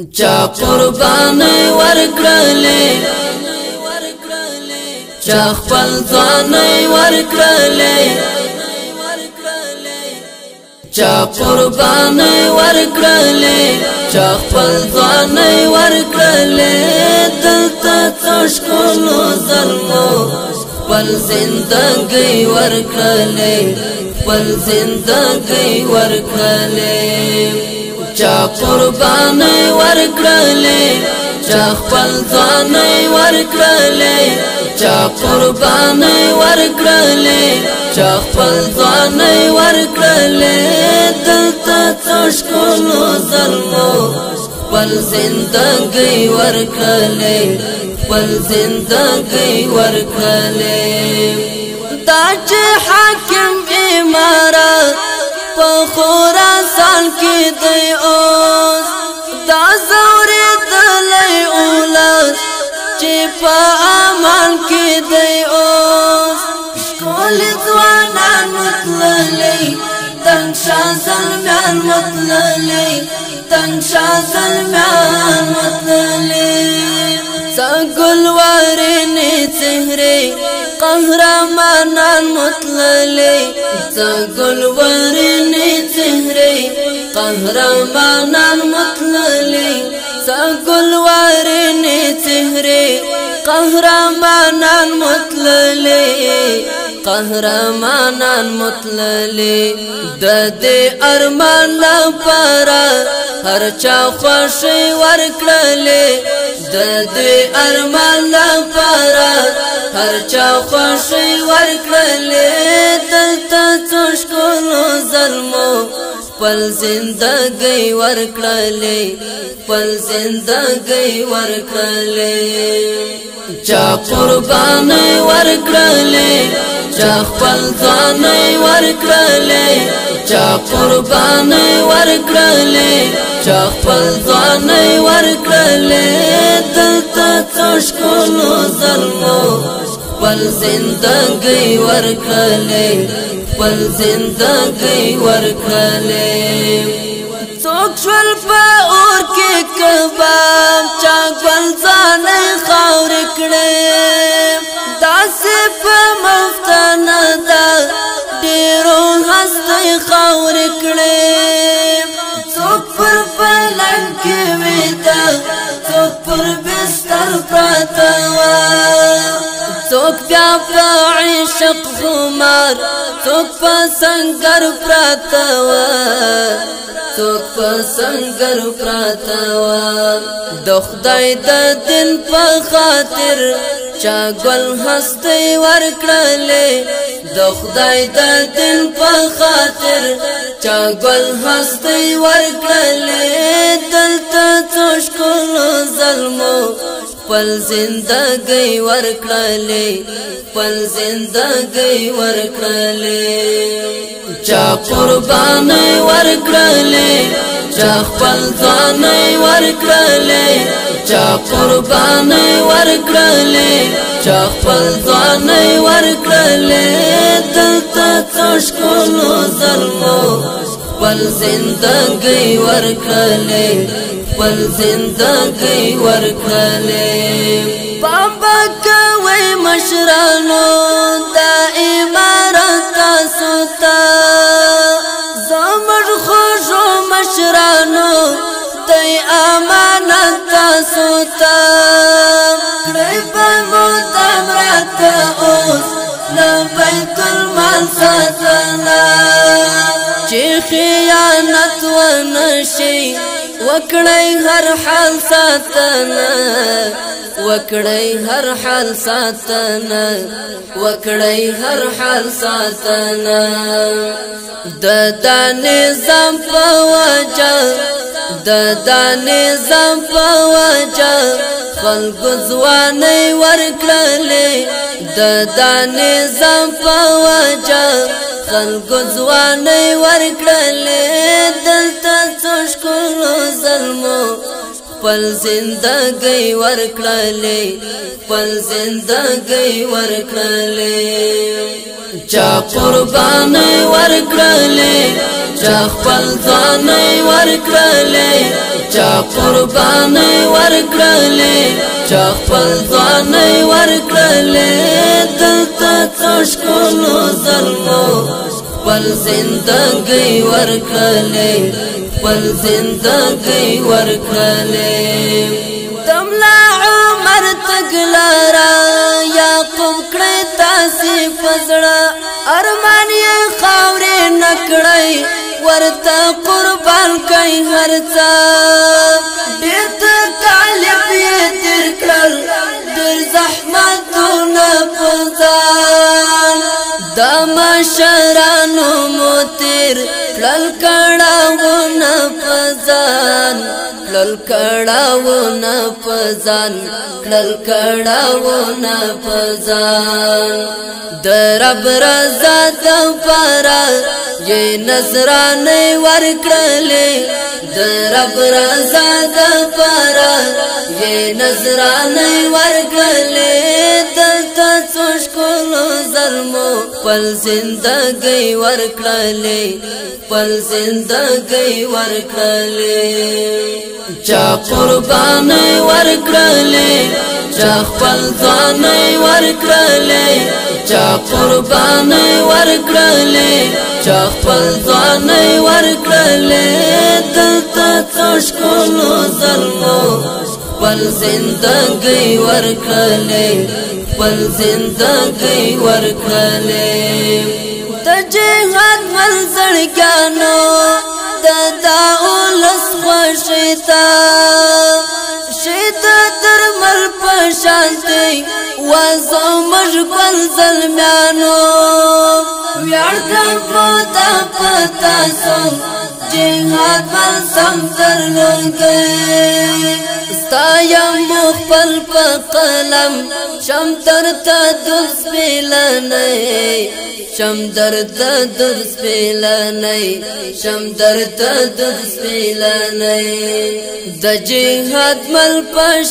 چا قرباني ورکړلې چا خپل ځاني ورکړلې چا قرباني ورکړلې چا خپل ځاني ورکړلې دلته څشکلو زلمو خپل زندګي ورکړلې خپل زندګي ورکړلې چا قرباني ورکړلې چا خپل ځاني ورکړلې چا قرباني ورکړلې چا خپل ځاني ورکړلې دلته څشکلو زلمو خپل زندګي ورکړلې خپل زندګي ورکړلې دا چې حاکم امارت په خراسان کې دی اوس دا زوري دلې اولاد چې په امان کې دی اوس ټول ځوانان متللې تنگ شاه زلمیان متللې تنگ شاه زلمیان متللې څنګل ورنې چهره قهرمانان متللې څنګل ورنې چهره قهرمانان متللې څنګل ورنې چهره قهرمانان متللې قهرمانان متللې د دې ارمان لپاره هر چا خوشي ورکړلې د دې ارمان لپاره هر چا خوشي ورکړلې دلته څشکلو زلمو خپل زندګي ورکړلې خپل زندګي ورکړلې چا قرباني ورکړلې چا خپل ځاني ورکړلې چا قرباني ورکړلې چا خپل ځاني ورکړلې دلته څشکلو زلمو خپل زندګي ورکړلې خپل زندګي ورکړلې څوک شول په اور کې کباب چا ګل ځاني خاور کړې داسې په مفتانه دا ډېرو هستۍ خاور کړې څوک پر پلنګ کې ویده څوک پر بستر پراته وه څوک بیا په عشق خمار څوک په سنګر پراته وه څوک په سنګر پراته وه د خدای د دین په خاطر چا ګل هستۍ ورکړلې د خدای د دین په خاطر چا ګل هستۍ ورکړلې دلته څشکلو زلمو خپل زندګي ورکړلې خپل زندګي ورکړلې چا قرباني ورکړلې چا خپل ځاني ورکړلې چا قرباني ورکړلې چا خپل ځاني ورکړلې دلته څشکلو زلمو خپل زندګي ورکړلې خپل زندګي ورکړلې بابا کوي مشرانو دا امارت تاسو ته زموږ خوږو مشرانو دی امانت تاسو ته کړئ به مو دم راته اوس له بیت المال ساتنه چې خیانت ونه شي وکړئ هر حال ساتنه وکړئ هر حال ساتنه وکړئ هر حال ساتنه د نظام په وجه د نظام په وجه خلکو ځواني ورکړلې د نظام په وجه خلکو ځواني ورکړلې دلته څشکلو زلمو خپل زندګي ورکړلې خپل زندګي ورکړلې چا قرباني ورکړلې چا خپل ځواني ورکړلې چا قرباني ورکړلې چا خپل ځواني ورکړلې دلته څو ښکلو زلمو خپل زندګي ورکړلې خپل زندګي ورکړلې تملا عمر تګلارا یعقوب کړه تاسې فزړه ارمان یې خاورې نکړی ورته قربان کړي هر څه ډېر تکالیف یې تېر کړل ډېر زحمتونه په ځان د مشرانو مو تېر کړل کړاوونه په ځان کړل کړاوونه په ځان کړل کړاوونه په ځان د رب رضا دپاره یې نذرانې ورکړلې د رب رضا دپاره یې نذرانې ورکړلې دلته څو ښکلو زلمو خپل زندګي ورکړلې خپل زندګي ورکړلې چا قرباني ورکړلې چا خپل ځواني ورکړلې چا قرباني ورکړلې چا خپل ځواني ورکړلې دلته څو ښکلو زلمو خپل زندګي ورکړلې خپل زندګي ورکړلې د جهاد منځړګانو د داولس خوښۍ ته شهید درمل په شانتي وزو موږ ګل زلمیانو ویاړ کړو دا په تاسو جهاد بل سم درلودې ستایم خپل په قلم شم درته درس پیلنۍ شم درته درس پیلنۍ شم درته درس پیلنۍ د جهاد مل په